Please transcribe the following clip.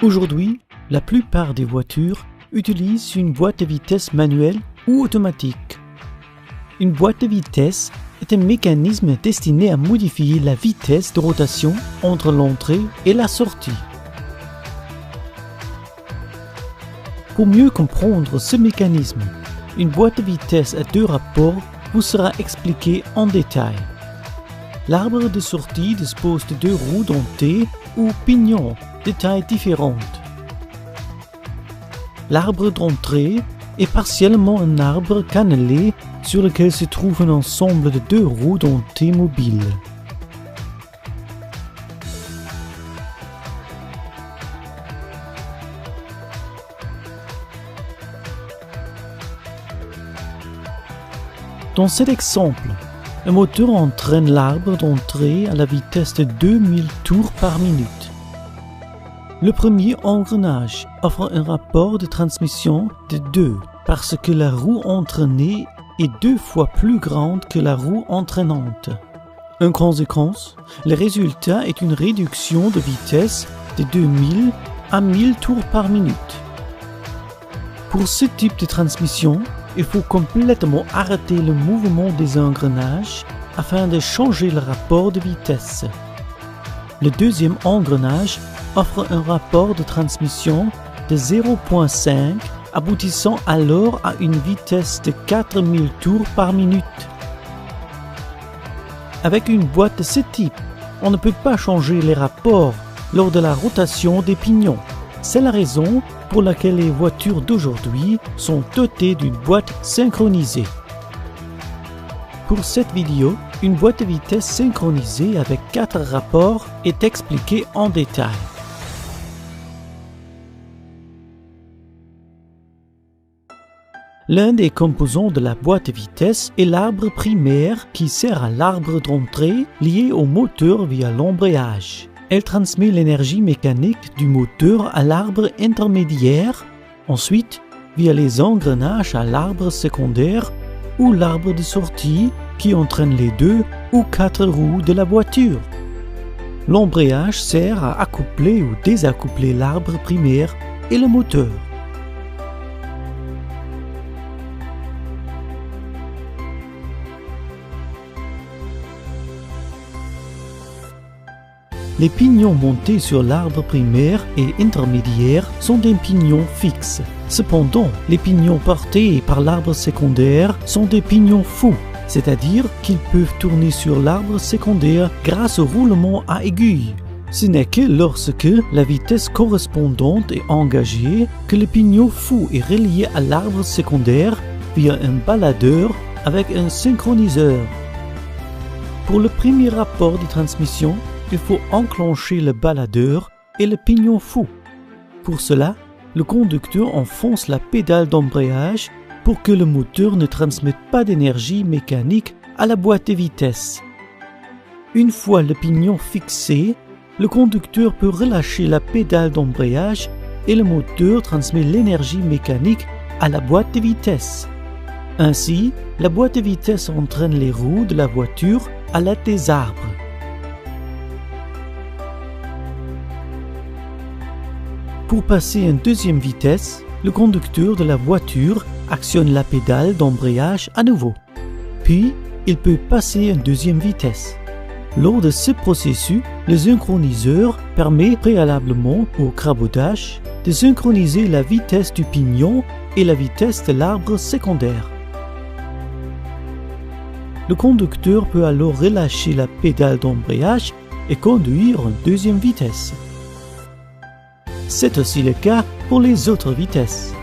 Aujourd'hui, la plupart des voitures utilisent une boîte de vitesse manuelle ou automatique. Une boîte de vitesse est un mécanisme destiné à modifier la vitesse de rotation entre l'entrée et la sortie. Pour mieux comprendre ce mécanisme, une boîte de vitesse à deux rapports vous sera expliquée en détail. L'arbre de sortie dispose de deux roues dentées ou pignons de tailles différentes. L'arbre d'entrée est partiellement un arbre cannelé sur lequel se trouve un ensemble de deux roues dentées mobiles. Dans cet exemple, un moteur entraîne l'arbre d'entrée à la vitesse de 2000 tours par minute. Le premier engrenage offre un rapport de transmission de 2 parce que la roue entraînée est 2 fois plus grande que la roue entraînante. En conséquence, le résultat est une réduction de vitesse de 2000 à 1000 tours par minute. Pour ce type de transmission, il faut complètement arrêter le mouvement des engrenages afin de changer le rapport de vitesse. Le deuxième engrenage offre un rapport de transmission de 0,5, aboutissant alors à une vitesse de 4000 tours par minute. Avec une boîte de ce type, on ne peut pas changer les rapports lors de la rotation des pignons. C'est la raison pour laquelle les voitures d'aujourd'hui sont dotées d'une boîte synchronisée. Pour cette vidéo, une boîte de vitesse synchronisée avec 4 rapports est expliquée en détail. L'un des composants de la boîte de vitesse est l'arbre primaire qui sert à l'arbre d'entrée lié au moteur via l'embrayage. Elle transmet l'énergie mécanique du moteur à l'arbre intermédiaire, ensuite via les engrenages à l'arbre secondaire ou l'arbre de sortie qui entraîne les 2 ou 4 roues de la voiture. L'embrayage sert à accoupler ou désaccoupler l'arbre primaire et le moteur. Les pignons montés sur l'arbre primaire et intermédiaire sont des pignons fixes. Cependant, les pignons portés par l'arbre secondaire sont des pignons fous, c'est-à-dire qu'ils peuvent tourner sur l'arbre secondaire grâce au roulement à aiguille. Ce n'est que lorsque la vitesse correspondante est engagée que le pignon fou est relié à l'arbre secondaire via un baladeur avec un synchroniseur. Pour le premier rapport de transmission, il faut enclencher le baladeur et le pignon fou. Pour cela, le conducteur enfonce la pédale d'embrayage pour que le moteur ne transmette pas d'énergie mécanique à la boîte de vitesse. Une fois le pignon fixé, le conducteur peut relâcher la pédale d'embrayage et le moteur transmet l'énergie mécanique à la boîte de vitesse. Ainsi, la boîte de vitesse entraîne les roues de la voiture à l'aide des arbres. Pour passer une deuxième vitesse, le conducteur de la voiture actionne la pédale d'embrayage à nouveau. Puis, il peut passer une deuxième vitesse. Lors de ce processus, le synchroniseur permet préalablement au crabaudage de synchroniser la vitesse du pignon et la vitesse de l'arbre secondaire. Le conducteur peut alors relâcher la pédale d'embrayage et conduire en deuxième vitesse. C'est aussi le cas pour les autres vitesses.